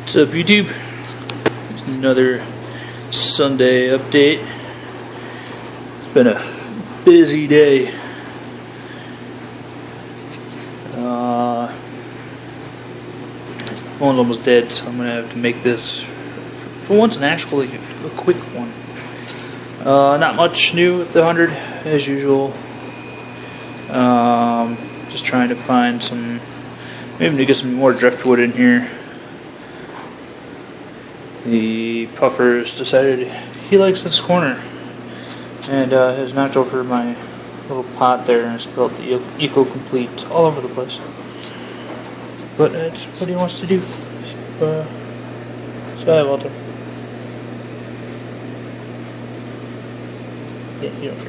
What's up, YouTube? Another Sunday update. It's been a busy day. Phone's almost dead, so I'm gonna have to make this for once an actually a quick one. Not much new with the 100 as usual. Just trying to find some, maybe to get some more driftwood in here. The puffer's decided he likes this corner and has knocked over my little pot there and spilled the Eco-Complete all over the place. But that's what he wants to do. So hi, Walter. Yeah, you don't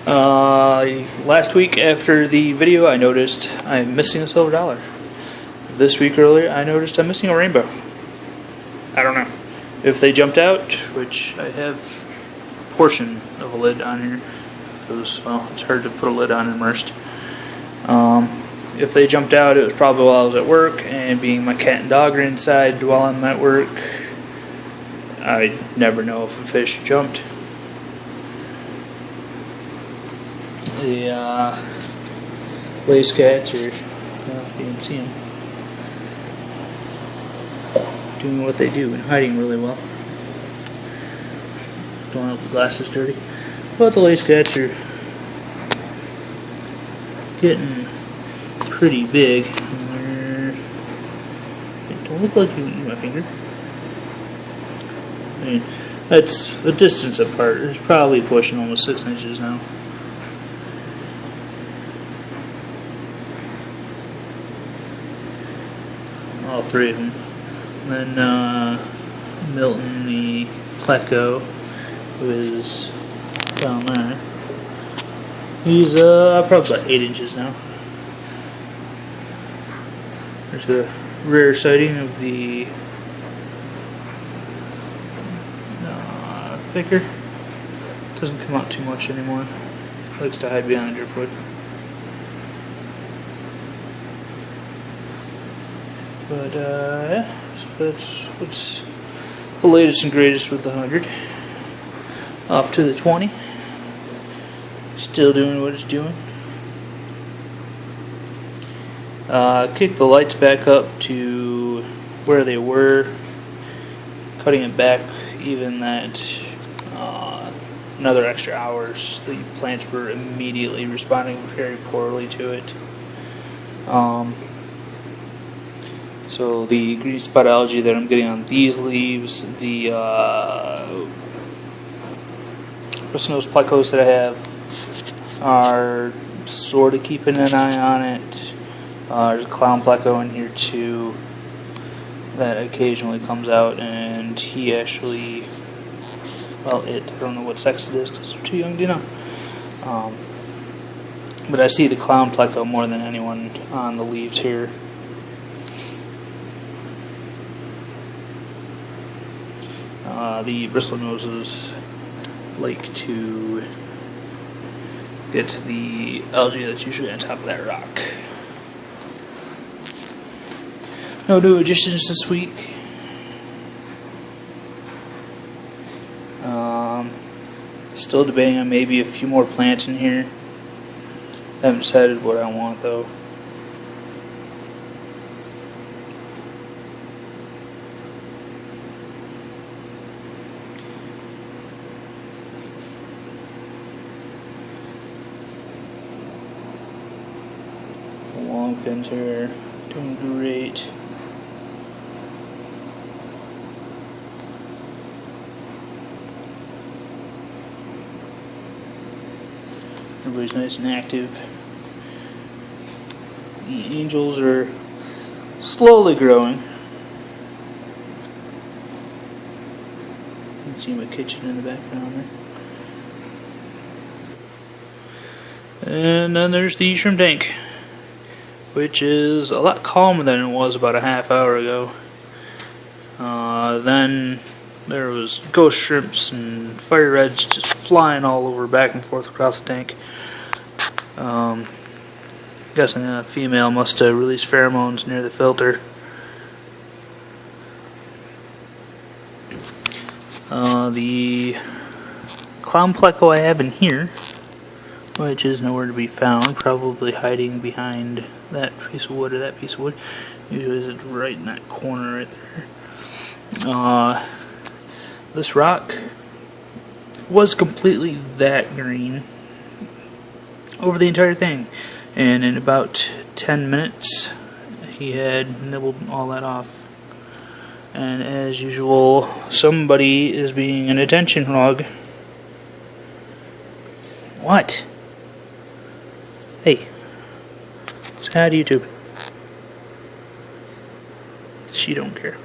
fear. Last week after the video, I noticed I'm missing a silver dollar. This week earlier, I noticed I'm missing a rainbow. I don't know if they jumped out, which I have a portion of a lid on here because, well, it's hard to put a lid on immersed. If they jumped out, it was probably while I was at work, and being my cat and dog are inside while I'm at work, I never know if a fish jumped. The lace cats are, if you can see them, doing what they do and hiding really well. Don't want the glasses dirty. But the lace cats are getting pretty big. They don't look like you eat my finger. I mean, that's a distance apart. It's probably pushing almost 6 inches now. All three of them. And then Milton the Pleco, who is down there. He's probably about 8 inches now. There's a rare sighting of the picker. Doesn't come out too much anymore. Likes to hide behind the driftwood. But yeah, so that's what's the latest and greatest with the 100. Off to the 20. Still doing what it's doing. Kick the lights back up to where they were. Cutting it back even that another extra hours. The plants were immediately responding very poorly to it. So the green spot algae that I'm getting on these leaves, the bristlenose plecos that I have are sort of keeping an eye on it. There's a clown pleco in here too that occasionally comes out, and he actually, well, I don't know what sex it is because they're too young to know. But I see the clown pleco more than anyone on the leaves here. The bristlenoses like to get the algae that's usually on top of that rock. No new additions this week. Still debating on maybe a few more plants in here. Haven't decided what I want though. Long fins here, doing great. Everybody's nice and active. The angels are slowly growing. You can see my kitchen in the background there. And then there's the shrimp tank, which is a lot calmer than it was about a half hour ago. Then there was ghost shrimps and fire reds just flying all over back and forth across the tank. Guessing a female must have released pheromones near the filter. The clown pleco I have in here, which is nowhere to be found, probably hiding behind that piece of wood or that piece of wood. Usually it's right in that corner right there. This rock was completely that green over the entire thing, and in about 10 minutes he had nibbled all that off. And as usual, somebody is being an attention hog. What? Hey, say hi to YouTube. She don't care.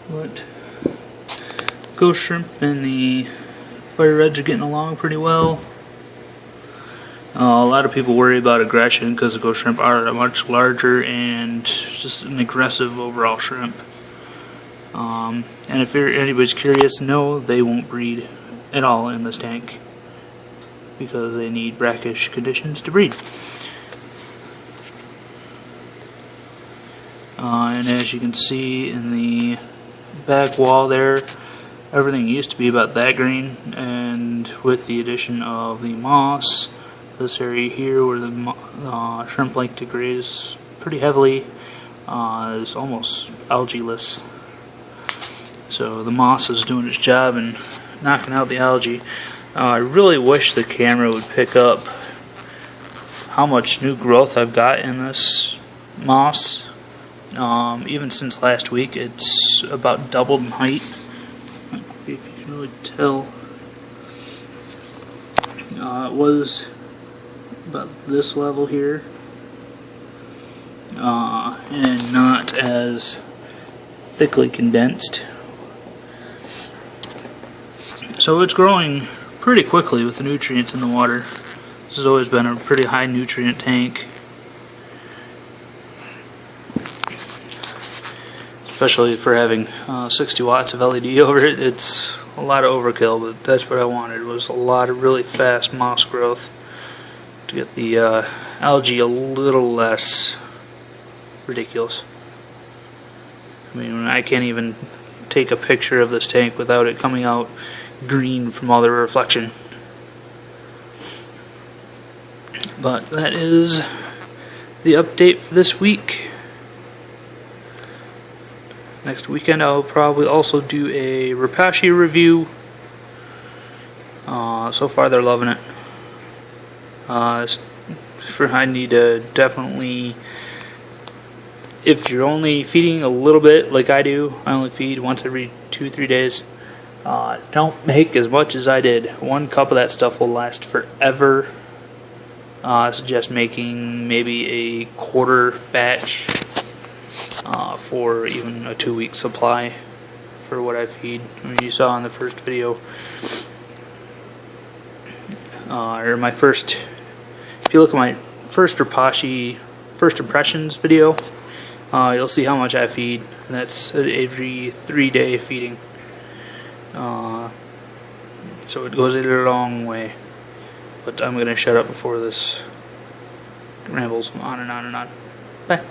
But ghost shrimp and the fire reds are getting along pretty well. A lot of people worry about aggression because the ghost shrimp are much larger and just an aggressive overall shrimp. And if anybody's curious, no, they won't breed at all in this tank because they need brackish conditions to breed. And as you can see in the back wall there, everything used to be about that green, and with the addition of the moss, this area here where the shrimp like to graze pretty heavily is almost algae-less. So the moss is doing its job and knocking out the algae. I really wish the camera would pick up how much new growth I've got in this moss. Even since last week, it's about doubled in height. If you can really tell, it was about this level here, and not as thickly condensed. So it's growing pretty quickly with the nutrients in the water. This has always been a pretty high nutrient tank, especially for having 60 watts of LED over it. It's a lot of overkill, but that's what I wanted, was a lot of really fast moss growth to get the algae a little less ridiculous. I mean, I can't even take a picture of this tank without it coming out green from all the reflection. But that is the update for this week. Next weekend I'll probably also do a Repashy review. So far they're loving it. I need to definitely, if you're only feeding a little bit like I do, I only feed once every 2-3 days. Don't make as much as I did. 1 cup of that stuff will last forever. I suggest making maybe a quarter batch for even a 2-week supply for what I feed. I mean, you saw in the first video, or my first, if you look at my first Repashy first impressions video, you'll see how much I feed, and that's every 3-day feeding. So it goes a long way. But I'm going to shut up before this rambles on and on and on. Bye.